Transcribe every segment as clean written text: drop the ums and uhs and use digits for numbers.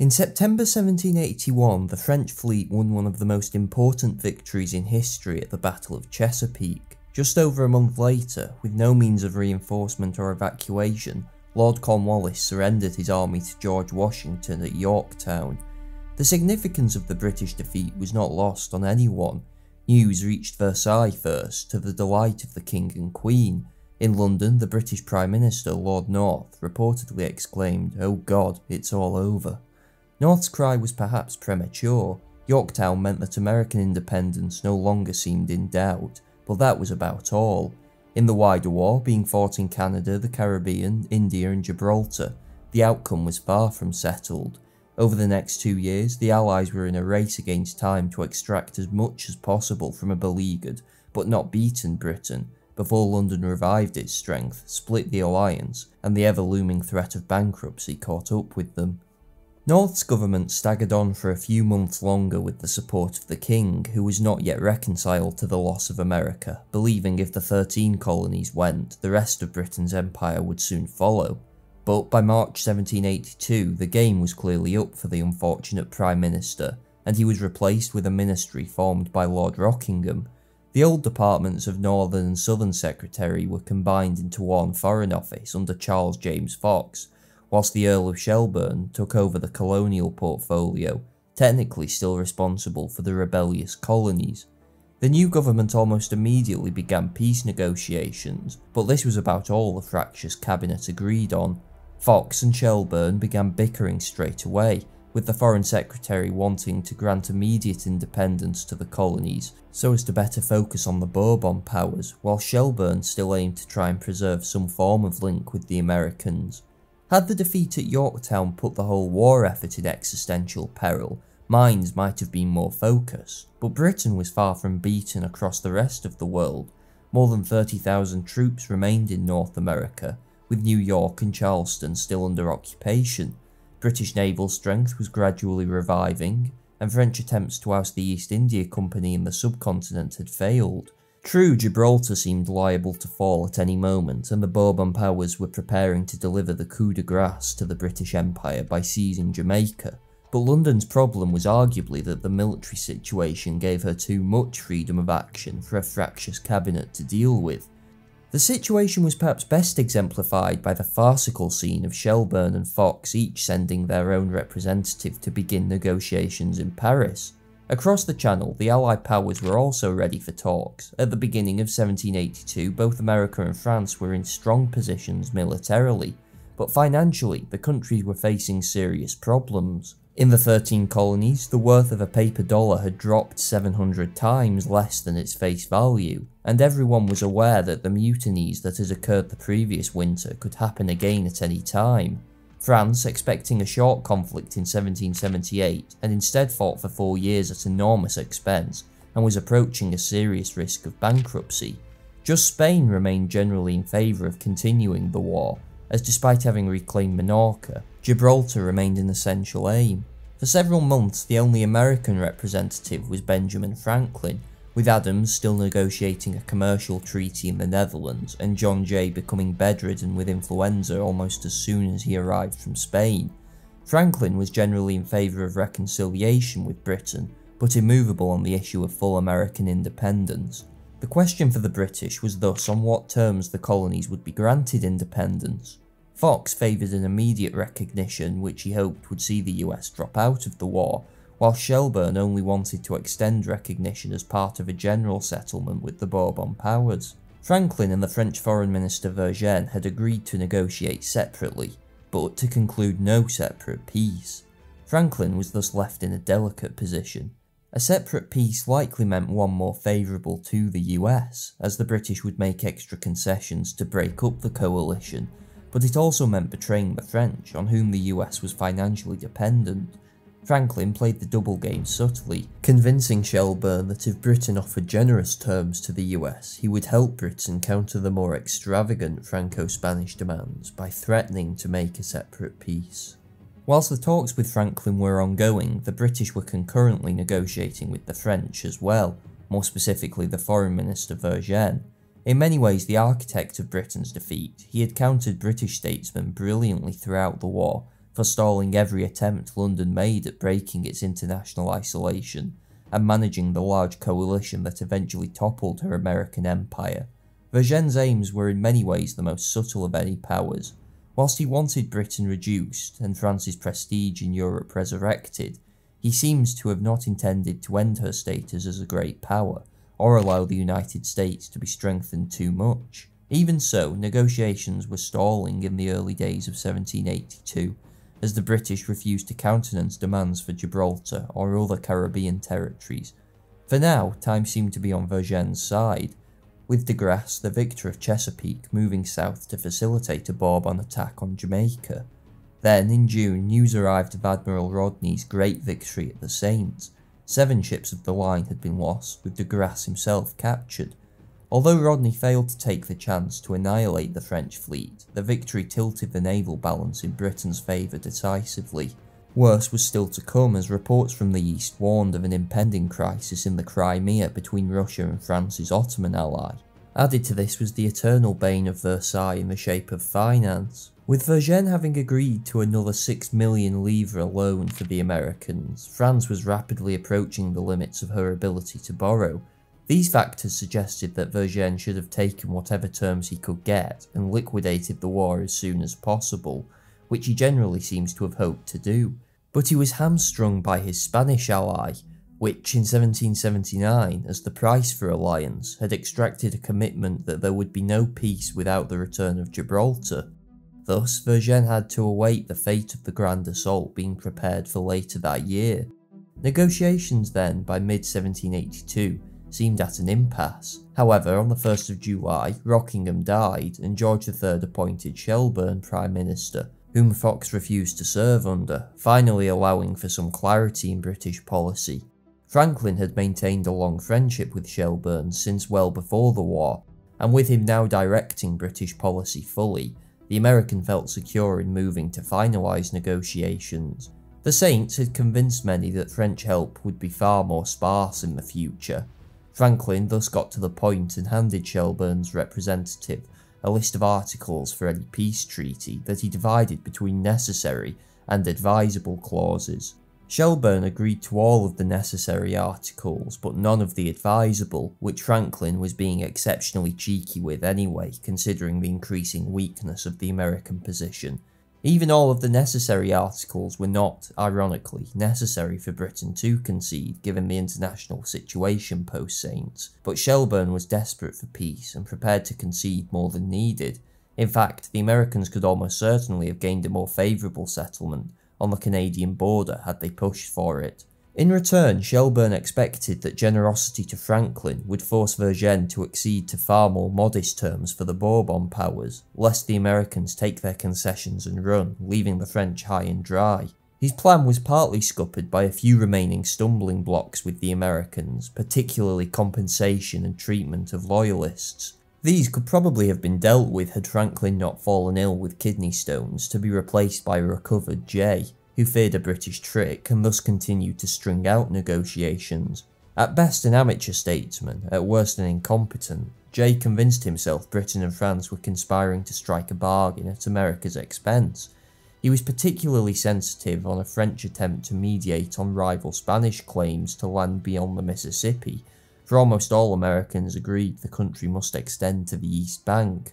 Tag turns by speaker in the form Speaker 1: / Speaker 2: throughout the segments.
Speaker 1: In September 1781, the French fleet won one of the most important victories in history at the Battle of Chesapeake. Just over a month later, with no means of reinforcement or evacuation, Lord Cornwallis surrendered his army to George Washington at Yorktown. The significance of the British defeat was not lost on anyone. News reached Versailles first, to the delight of the King and Queen. In London, the British Prime Minister, Lord North, reportedly exclaimed, "Oh God, it's all over." North's cry was perhaps premature. Yorktown meant that American independence no longer seemed in doubt, but that was about all. In the wider war, being fought in Canada, the Caribbean, India and Gibraltar, the outcome was far from settled. Over the next 2 years, the Allies were in a race against time to extract as much as possible from a beleaguered, but not beaten Britain, before London revived its strength, split the alliance, and the ever-looming threat of bankruptcy caught up with them. North's government staggered on for a few months longer with the support of the king, who was not yet reconciled to the loss of America, believing if the 13 colonies went, the rest of Britain's empire would soon follow. But by March 1782, the game was clearly up for the unfortunate Prime Minister, and he was replaced with a ministry formed by Lord Rockingham. The old departments of Northern and Southern Secretary were combined into one Foreign Office under Charles James Fox, whilst the Earl of Shelburne took over the colonial portfolio, technically still responsible for the rebellious colonies. The new government almost immediately began peace negotiations, but this was about all the fractious cabinet agreed on. Fox and Shelburne began bickering straight away, with the Foreign Secretary wanting to grant immediate independence to the colonies so as to better focus on the Bourbon powers, while Shelburne still aimed to try and preserve some form of link with the Americans. Had the defeat at Yorktown put the whole war effort in existential peril, minds might have been more focused, but Britain was far from beaten across the rest of the world. More than 30,000 troops remained in North America, with New York and Charleston still under occupation. British naval strength was gradually reviving, and French attempts to oust the East India Company in the subcontinent had failed. True, Gibraltar seemed liable to fall at any moment, and the Bourbon powers were preparing to deliver the coup de grace to the British Empire by seizing Jamaica, but London's problem was arguably that the military situation gave her too much freedom of action for a fractious cabinet to deal with. The situation was perhaps best exemplified by the farcical scene of Shelburne and Fox each sending their own representative to begin negotiations in Paris. Across the Channel, the Allied powers were also ready for talks. At the beginning of 1782, both America and France were in strong positions militarily, but financially, the countries were facing serious problems. In the 13 colonies, the worth of a paper dollar had dropped 700 times less than its face value, and everyone was aware that the mutinies that had occurred the previous winter could happen again at any time. France, expecting a short conflict in 1778, had instead fought for 4 years at enormous expense, and was approaching a serious risk of bankruptcy. Just Spain remained generally in favour of continuing the war, as despite having reclaimed Minorca, Gibraltar remained an essential aim. For several months, the only American representative was Benjamin Franklin, with Adams still negotiating a commercial treaty in the Netherlands, and John Jay becoming bedridden with influenza almost as soon as he arrived from Spain. Franklin was generally in favour of reconciliation with Britain, but immovable on the issue of full American independence. The question for the British was thus on what terms the colonies would be granted independence. Fox favoured an immediate recognition, which he hoped would see the US drop out of the war, while Shelburne only wanted to extend recognition as part of a general settlement with the Bourbon powers. Franklin and the French Foreign Minister Vergennes had agreed to negotiate separately, but to conclude no separate peace. Franklin was thus left in a delicate position. A separate peace likely meant one more favourable to the US, as the British would make extra concessions to break up the coalition, but it also meant betraying the French, on whom the US was financially dependent. Franklin played the double game subtly, convincing Shelburne that if Britain offered generous terms to the US, he would help Britain counter the more extravagant Franco-Spanish demands by threatening to make a separate peace. Whilst the talks with Franklin were ongoing, the British were concurrently negotiating with the French as well, more specifically the Foreign Minister Vergennes. In many ways the architect of Britain's defeat, he had countered British statesmen brilliantly throughout the war, forestalling every attempt London made at breaking its international isolation and managing the large coalition that eventually toppled her American empire. Vergennes' aims were in many ways the most subtle of any powers. Whilst he wanted Britain reduced and France's prestige in Europe resurrected, he seems to have not intended to end her status as a great power, or allow the United States to be strengthened too much. Even so, negotiations were stalling in the early days of 1782, as the British refused to countenance demands for Gibraltar or other Caribbean territories. For now, time seemed to be on Vergennes' side, with de Grasse, the victor of Chesapeake, moving south to facilitate a Bourbon attack on Jamaica. Then, in June, news arrived of Admiral Rodney's great victory at the Saints. 7 ships of the line had been lost, with de Grasse himself captured. Although Rodney failed to take the chance to annihilate the French fleet, the victory tilted the naval balance in Britain's favour decisively. Worse was still to come, as reports from the east warned of an impending crisis in the Crimea between Russia and France's Ottoman ally. Added to this was the eternal bane of Versailles in the shape of finance. With Vergennes having agreed to another 6 million livres loan for the Americans, France was rapidly approaching the limits of her ability to borrow. These factors suggested that Vergennes should have taken whatever terms he could get and liquidated the war as soon as possible, which he generally seems to have hoped to do. But he was hamstrung by his Spanish ally, which in 1779, as the price for alliance, had extracted a commitment that there would be no peace without the return of Gibraltar. Thus, Vergennes had to await the fate of the Grand Assault being prepared for later that year. Negotiations then, by mid-1782, seemed at an impasse. However, on the 1st of July, Rockingham died and George III appointed Shelburne Prime Minister, whom Fox refused to serve under, finally allowing for some clarity in British policy. Franklin had maintained a long friendship with Shelburne since well before the war, and with him now directing British policy fully, the American felt secure in moving to finalise negotiations. The Saints had convinced many that French help would be far more sparse in the future. Franklin thus got to the point and handed Shelburne's representative a list of articles for any peace treaty that he divided between necessary and advisable clauses. Shelburne agreed to all of the necessary articles, but none of the advisable, which Franklin was being exceptionally cheeky with anyway, considering the increasing weakness of the American position. Even all of the necessary articles were not, ironically, necessary for Britain to concede given the international situation post-Saints, but Shelburne was desperate for peace and prepared to concede more than needed. In fact, the Americans could almost certainly have gained a more favourable settlement on the Canadian border had they pushed for it. In return, Shelburne expected that generosity to Franklin would force Vergennes to accede to far more modest terms for the Bourbon powers, lest the Americans take their concessions and run, leaving the French high and dry. His plan was partly scuppered by a few remaining stumbling blocks with the Americans, particularly compensation and treatment of loyalists. These could probably have been dealt with had Franklin not fallen ill with kidney stones, to be replaced by a recovered Jay, who feared a British trick and thus continued to string out negotiations. At best an amateur statesman, at worst an incompetent, Jay convinced himself Britain and France were conspiring to strike a bargain at America's expense. He was particularly sensitive on a French attempt to mediate on rival Spanish claims to land beyond the Mississippi, for almost all Americans agreed the country must extend to the East Bank.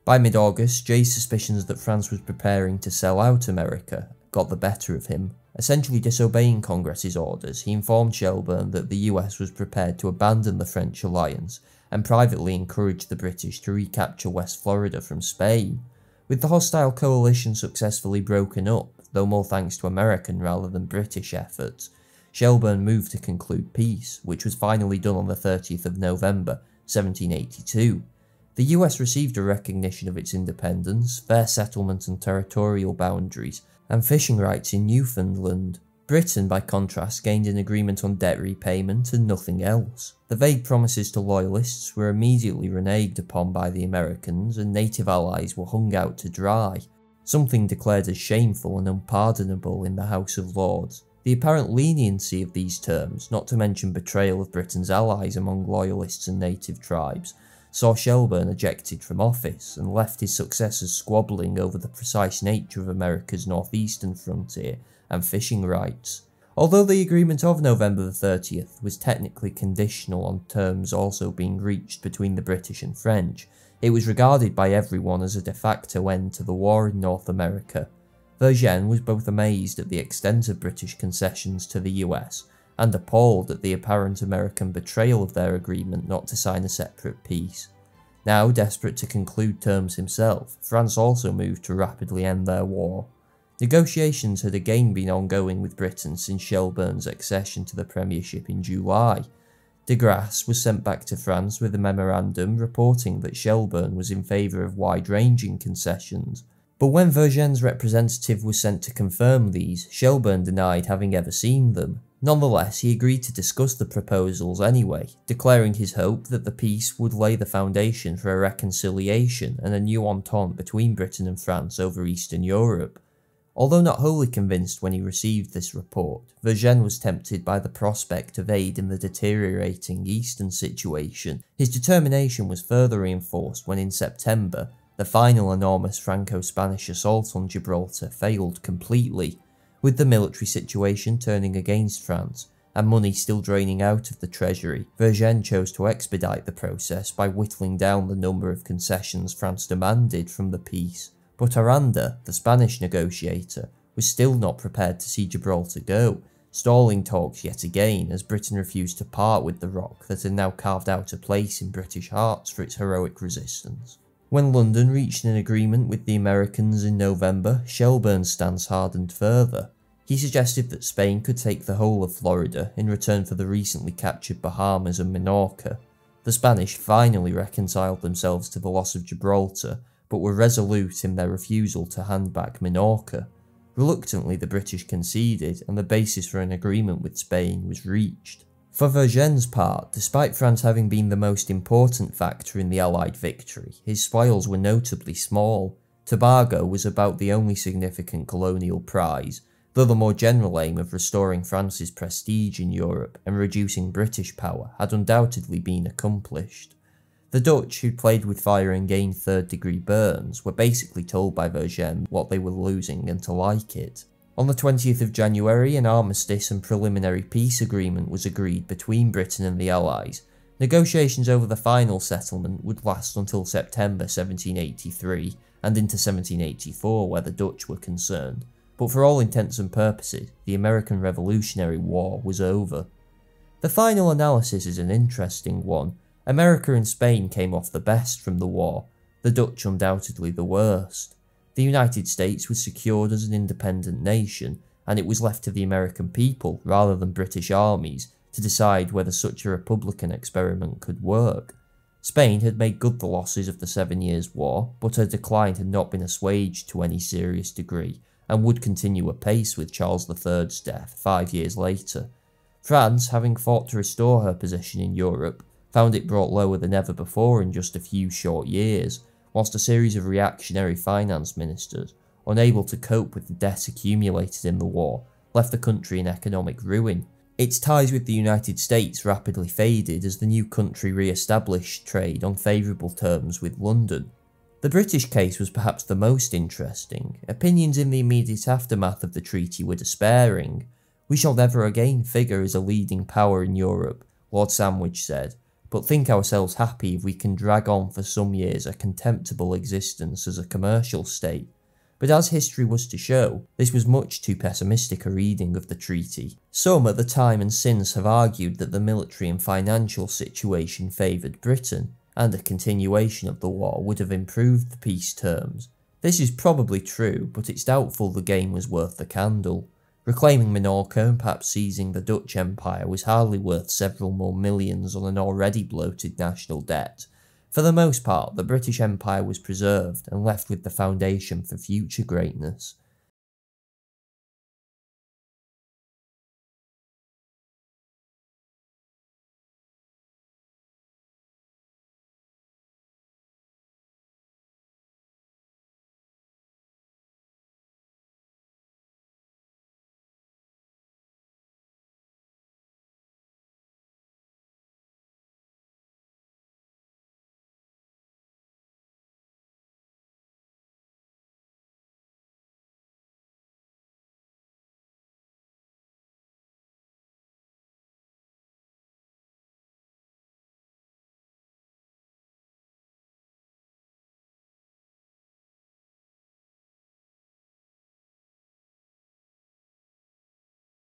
Speaker 1: By mid-August, Jay's suspicions that France was preparing to sell out America got the better of him. Essentially disobeying Congress's orders, he informed Shelburne that the US was prepared to abandon the French alliance and privately encouraged the British to recapture West Florida from Spain. With the hostile coalition successfully broken up, though more thanks to American rather than British efforts, Shelburne moved to conclude peace, which was finally done on the 30th of November, 1782. The US received a recognition of its independence, fair settlement and territorial boundaries, and fishing rights in Newfoundland. Britain, by contrast, gained an agreement on debt repayment and nothing else. The vague promises to loyalists were immediately reneged upon by the Americans, and native allies were hung out to dry, something declared as shameful and unpardonable in the House of Lords. The apparent leniency of these terms, not to mention betrayal of Britain's allies among loyalists and native tribes, saw Shelburne ejected from office and left his successors squabbling over the precise nature of America's northeastern frontier and fishing rights. Although the agreement of November the 30th was technically conditional on terms also being reached between the British and French, it was regarded by everyone as a de facto end to the war in North America. Vergennes was both amazed at the extent of British concessions to the US and appalled at the apparent American betrayal of their agreement not to sign a separate peace. Now desperate to conclude terms himself, France also moved to rapidly end their war. Negotiations had again been ongoing with Britain since Shelburne's accession to the premiership in July. De Grasse was sent back to France with a memorandum reporting that Shelburne was in favour of wide-ranging concessions, but when Vergennes' representative was sent to confirm these, Shelburne denied having ever seen them. Nonetheless, he agreed to discuss the proposals anyway, declaring his hope that the peace would lay the foundation for a reconciliation and a new entente between Britain and France over Eastern Europe. Although not wholly convinced when he received this report, Vergennes was tempted by the prospect of aid in the deteriorating eastern situation. His determination was further reinforced when in September, the final enormous Franco-Spanish assault on Gibraltar failed completely. With the military situation turning against France, and money still draining out of the treasury, Vergennes chose to expedite the process by whittling down the number of concessions France demanded from the peace. But Aranda, the Spanish negotiator, was still not prepared to see Gibraltar go, stalling talks yet again as Britain refused to part with the rock that had now carved out a place in British hearts for its heroic resistance. When London reached an agreement with the Americans in November, Shelburne's stance hardened further. He suggested that Spain could take the whole of Florida in return for the recently captured Bahamas and Minorca. The Spanish finally reconciled themselves to the loss of Gibraltar, but were resolute in their refusal to hand back Minorca. Reluctantly, the British conceded, and the basis for an agreement with Spain was reached. For Vergennes' part, despite France having been the most important factor in the Allied victory, his spoils were notably small. Tobago was about the only significant colonial prize, though the more general aim of restoring France's prestige in Europe and reducing British power had undoubtedly been accomplished. The Dutch, who played with fire and gained third-degree burns, were basically told by Vergennes what they were losing and to like it. On the 20th of January, an armistice and preliminary peace agreement was agreed between Britain and the Allies. Negotiations over the final settlement would last until September 1783 and into 1784 where the Dutch were concerned, but for all intents and purposes, the American Revolutionary War was over. The final analysis is an interesting one. America and Spain came off the best from the war, the Dutch undoubtedly the worst. The United States was secured as an independent nation, and it was left to the American people, rather than British armies, to decide whether such a republican experiment could work. Spain had made good the losses of the 7 Years' War, but her decline had not been assuaged to any serious degree, and would continue apace with Charles III's death 5 years later. France, having fought to restore her position in Europe, found it brought lower than ever before in just a few short years, whilst a series of reactionary finance ministers, unable to cope with the debt accumulated in the war, left the country in economic ruin. Its ties with the United States rapidly faded as the new country re-established trade on favourable terms with London. The British case was perhaps the most interesting. Opinions in the immediate aftermath of the treaty were despairing. "We shall never again figure as a leading power in Europe," Lord Sandwich said, "but think ourselves happy if we can drag on for some years a contemptible existence as a commercial state." But as history was to show, this was much too pessimistic a reading of the treaty. Some at the time and since have argued that the military and financial situation favoured Britain, and a continuation of the war would have improved the peace terms. This is probably true, but it's doubtful the game was worth the candle. Reclaiming Minorca and perhaps seizing the Dutch Empire was hardly worth several more millions on an already bloated national debt. For the most part, the British Empire was preserved and left with the foundation for future greatness.